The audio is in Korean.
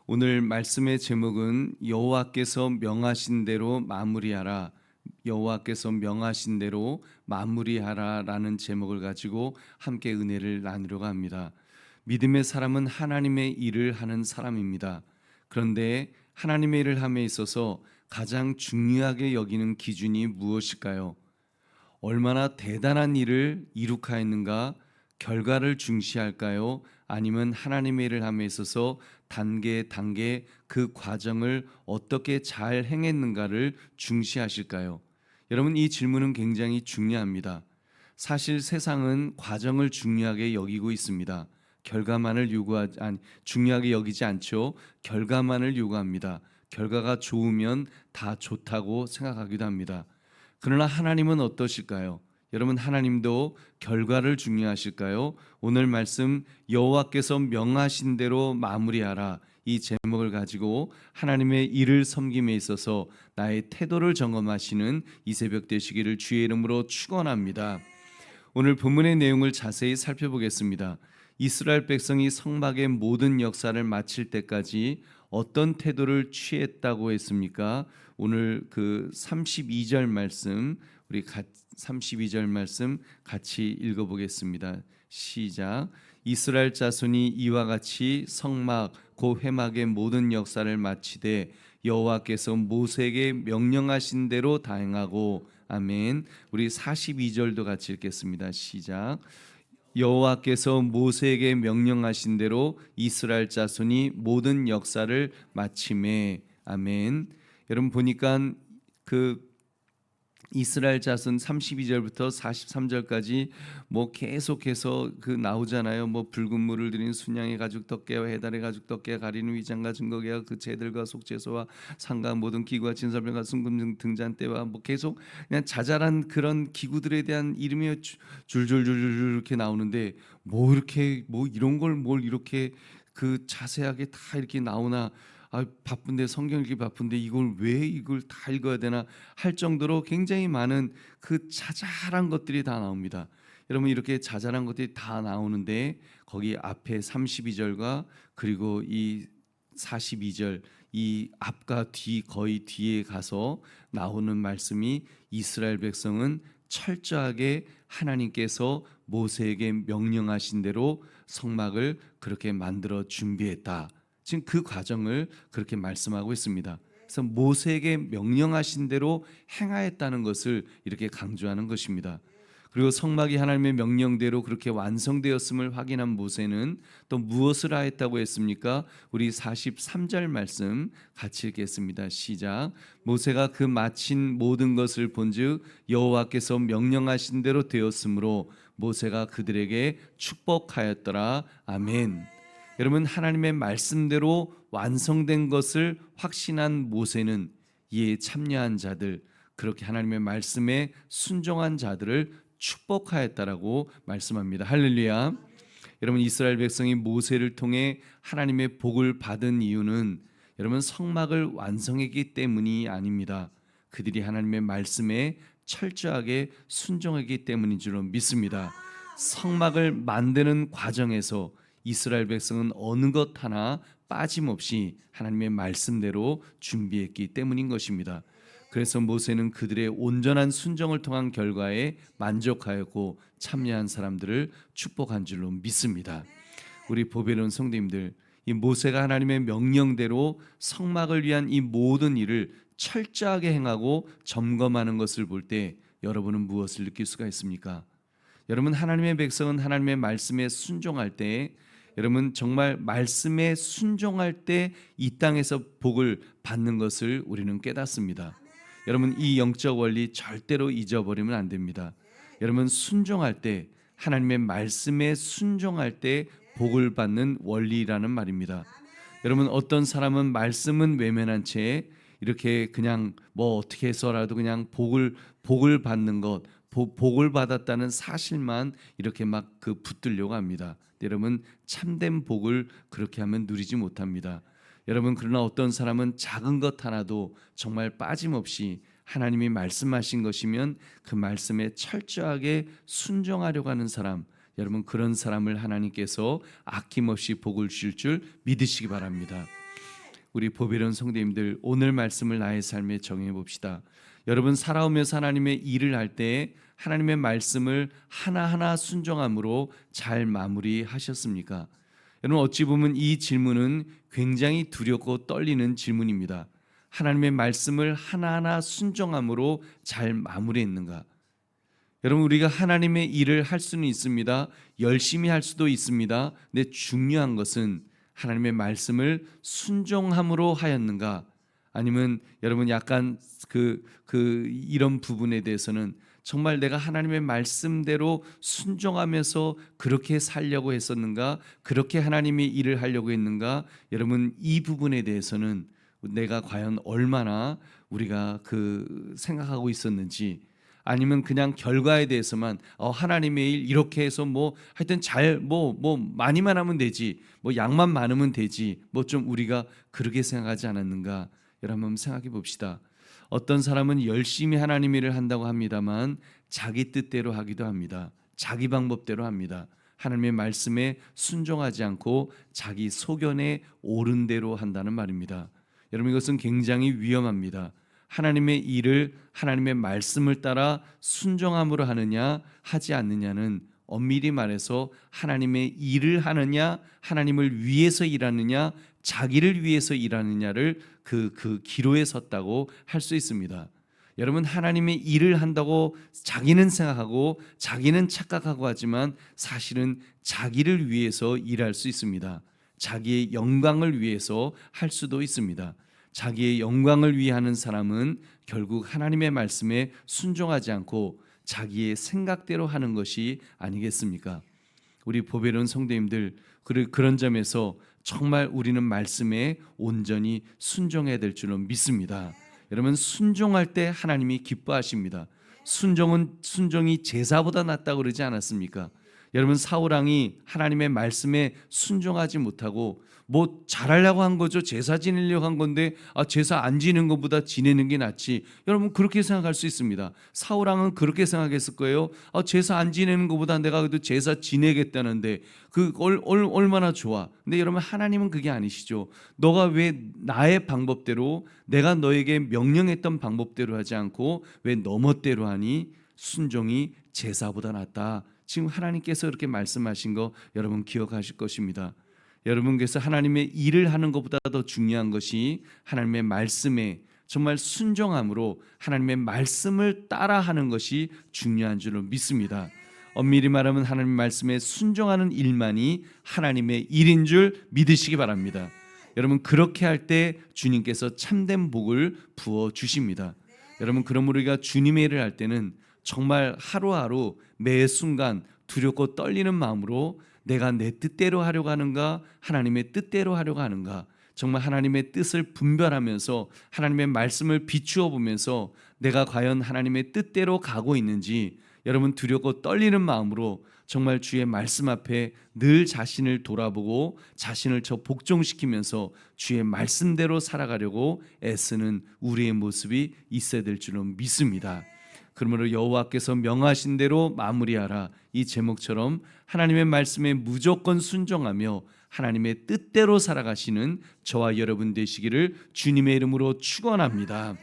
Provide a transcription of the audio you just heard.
오늘 말씀의 제목은 여호와께서 명하신 대로 마무리하라. 여호와께서 명하신 대로 마무리하라라는 제목을 가지고 함께 은혜를 나누려고 합니다. 믿음의 사람은 하나님의 일을 하는 사람입니다. 그런데 하나님의 일을 함에 있어서 가장 중요하게 여기는 기준이 무엇일까요? 얼마나 대단한 일을 이룩하였는가, 결과를 중시할까요? 아니면 하나님의 일을 함에 있어서 단계 단계 그 과정을 어떻게 잘 행했는가를 중시하실까요? 여러분, 이 질문은 굉장히 중요합니다. 사실 세상은 과정을 중요하게 여기고 있습니다. 중요하게 여기지 않죠. 결과만을 요구합니다. 결과가 좋으면 다 좋다고 생각하기도 합니다. 그러나 하나님은 어떠실까요? 여러분, 하나님도 결과를 중요하실까요? 오늘 말씀 여호와께서 명하신 대로 마무리하라, 이 제목을 가지고 하나님의 일을 섬김에 있어서 나의 태도를 점검하시는 이 새벽 되시기를 주의 이름으로 축원합니다. 오늘 본문의 내용을 자세히 살펴보겠습니다. 이스라엘 백성이 성막의 모든 역사를 마칠 때까지 어떤 태도를 취했다고 했습니까? 오늘 그 32절 말씀, 32절 말씀 같이 읽어보겠습니다. 시작. 이스라엘 자손이 이와 같이 성막 곧 회막의 모든 역사를 마치되 여호와께서 모세에게 명령하신 대로 다 행하고. 아멘. 우리 42절도 같이 읽겠습니다. 시작. 여호와께서 모세에게 명령하신 대로 이스라엘 자손이 모든 역사를 마치매. 아멘. 여러분 보니까 그 이스라엘 자손 32절부터 43절까지 뭐 계속해서 그 나오잖아요. 뭐 붉은 물을 들인 순양의 가죽 덮개와 해달의 가죽 덮개 가리는 위장과 증거계와 그 재들과 속죄소와 상과 모든 기구와 진설병과 순금 등잔대와 뭐 계속 그냥 자잘한 그런 기구들에 대한 이름이 줄줄줄줄 이렇게 나오는데 뭐 이렇게 뭐 이런 걸 뭘 이렇게 그 자세하게 다 이렇게 나오나. 바쁜데, 성경 읽기 바쁜데 이걸 다 읽어야 되나 할 정도로 굉장히 많은 그 자잘한 것들이 다 나옵니다. 여러분, 이렇게 자잘한 것들이 다 나오는데 거기 앞에 32절과 그리고 이 42절, 이 앞과 뒤 거의 뒤에 가서 나오는 말씀이 이스라엘 백성은 철저하게 하나님께서 모세에게 명령하신 대로 성막을 그렇게 만들어 준비했다. 지금 그 과정을 그렇게 말씀하고 있습니다. 그래서 모세에게 명령하신 대로 행하였다는 것을 이렇게 강조하는 것입니다. 그리고 성막이 하나님의 명령대로 그렇게 완성되었음을 확인한 모세는 또 무엇을 하였다고 했습니까? 우리 43절 말씀 같이 읽겠습니다. 시작. 모세가 그 마친 모든 것을 본즉 여호와께서 명령하신 대로 되었으므로 모세가 그들에게 축복하였더라. 아멘. 여러분, 하나님의 말씀대로 완성된 것을 확신한 모세는 이에 참여한 자들, 그렇게 하나님의 말씀에 순종한 자들을 축복하였다라고 말씀합니다. 할렐루야. 여러분, 이스라엘 백성이 모세를 통해 하나님의 복을 받은 이유는 여러분 성막을 완성했기 때문이 아닙니다. 그들이 하나님의 말씀에 철저하게 순종했기 때문인 줄로 믿습니다. 성막을 만드는 과정에서 이스라엘 백성은 어느 것 하나 빠짐없이 하나님의 말씀대로 준비했기 때문인 것입니다. 그래서 모세는 그들의 온전한 순종을 통한 결과에 만족하였고 참여한 사람들을 축복한 줄로 믿습니다. 우리 보배로운 성도님들, 이 모세가 하나님의 명령대로 성막을 위한 이 모든 일을 철저하게 행하고 점검하는 것을 볼 때 여러분은 무엇을 느낄 수가 있습니까? 여러분, 하나님의 백성은 하나님의 말씀에 순종할 때, 여러분 정말 말씀에 순종할 때 이 땅에서 복을 받는 것을 우리는 깨닫습니다. 여러분, 이 영적 원리 절대로 잊어버리면 안 됩니다. 여러분, 순종할 때, 하나님의 말씀에 순종할 때 복을 받는 원리라는 말입니다. 여러분, 어떤 사람은 말씀은 외면한 채 이렇게 그냥 뭐 어떻게 해서라도 그냥 복을 받는 것, 복을 받았다는 사실만 이렇게 막 그 붙들려고 합니다. 여러분, 참된 복을 그렇게 하면 누리지 못합니다. 여러분, 그러나 어떤 사람은 작은 것 하나도 정말 빠짐없이 하나님이 말씀하신 것이면 그 말씀에 철저하게 순종하려고 하는 사람, 여러분 그런 사람을 하나님께서 아낌없이 복을 주실 줄 믿으시기 바랍니다. 우리 보배로운 성도님들, 오늘 말씀을 나의 삶에 정해 봅시다. 여러분 살아오면서 하나님의 일을 할 때 하나님의 말씀을 하나하나 순종함으로 잘 마무리하셨습니까? 여러분 어찌 보면 이 질문은 굉장히 두렵고 떨리는 질문입니다. 하나님의 말씀을 하나하나 순종함으로 잘 마무리했는가? 여러분 우리가 하나님의 일을 할 수는 있습니다. 열심히 할 수도 있습니다. 근데 중요한 것은 하나님의 말씀을 순종함으로 하였는가? 아니면 여러분 약간 이런 부분에 대해서는 정말 내가 하나님의 말씀대로 순종하면서 그렇게 살려고 했었는가? 그렇게 하나님의 일을 하려고 했는가? 여러분 이 부분에 대해서는 내가 과연 얼마나 우리가 생각하고 있었는지, 아니면 그냥 결과에 대해서만 하나님의 일 이렇게 해서 뭐 하여튼 잘 많이만 하면 되지, 뭐 양만 많으면 되지, 뭐 좀 우리가 그렇게 생각하지 않았는가? 여러분 한번 생각해 봅시다. 어떤 사람은 열심히 하나님 일을 한다고 합니다만 자기 뜻대로 하기도 합니다. 자기 방법대로 합니다. 하나님의 말씀에 순종하지 않고 자기 소견에 옳은 대로 한다는 말입니다. 여러분 이것은 굉장히 위험합니다. 하나님의 일을 하나님의 말씀을 따라 순종함으로 하느냐 하지 않느냐는 엄밀히 말해서 하나님의 일을 하느냐, 하나님을 위해서 일하느냐, 자기를 위해서 일하느냐를 그 기로에 섰다고 할 수 있습니다. 여러분 하나님의 일을 한다고 자기는 생각하고 자기는 착각하고 하지만 사실은 자기를 위해서 일할 수 있습니다. 자기의 영광을 위해서 할 수도 있습니다. 자기의 영광을 위해 하는 사람은 결국 하나님의 말씀에 순종하지 않고 자기의 생각대로 하는 것이 아니겠습니까? 우리 보배로운 성도님들, 그런 점에서 정말 우리는 말씀에 온전히 순종해야 될 줄로 믿습니다. 여러분 순종할 때 하나님이 기뻐하십니다. 순종이 제사보다 낫다고 그러지 않았습니까? 여러분 사울 왕이 하나님의 말씀에 순종하지 못하고 뭐 잘하려고 한 거죠. 제사 지내려고 한 건데 제사 안 지는 것보다 지내는 게 낫지. 여러분 그렇게 생각할 수 있습니다. 사울 왕은 그렇게 생각했을 거예요. 제사 안 지내는 것보다 내가 그래도 제사 지내겠다는데 얼마나 좋아. 근데 여러분 하나님은 그게 아니시죠. 너가 왜 나의 방법대로, 내가 너에게 명령했던 방법대로 하지 않고 왜 너 멋대로 하니? 순종이 제사보다 낫다. 지금 하나님께서 이렇게 말씀하신 거 여러분 기억하실 것입니다. 여러분께서 하나님의 일을 하는 것보다 더 중요한 것이 하나님의 말씀에 정말 순종함으로 하나님의 말씀을 따라하는 것이 중요한 줄로 믿습니다. 엄밀히 말하면 하나님의 말씀에 순종하는 일만이 하나님의 일인 줄 믿으시기 바랍니다. 여러분 그렇게 할 때 주님께서 참된 복을 부어 주십니다. 여러분 그러므로 우리가 주님의 일을 할 때는 정말 하루하루 매 순간 두렵고 떨리는 마음으로 내가 내 뜻대로 하려고 하는가, 하나님의 뜻대로 하려고 하는가, 정말 하나님의 뜻을 분별하면서 하나님의 말씀을 비추어 보면서 내가 과연 하나님의 뜻대로 가고 있는지 여러분 두렵고 떨리는 마음으로 정말 주의 말씀 앞에 늘 자신을 돌아보고 자신을 복종시키면서 주의 말씀대로 살아가려고 애쓰는 우리의 모습이 있어야 될 줄은 믿습니다. 그러므로 여호와께서 명하신 대로 마무리하라, 이 제목처럼 하나님의 말씀에 무조건 순종하며 하나님의 뜻대로 살아가시는 저와 여러분 되시기를 주님의 이름으로 축원합니다.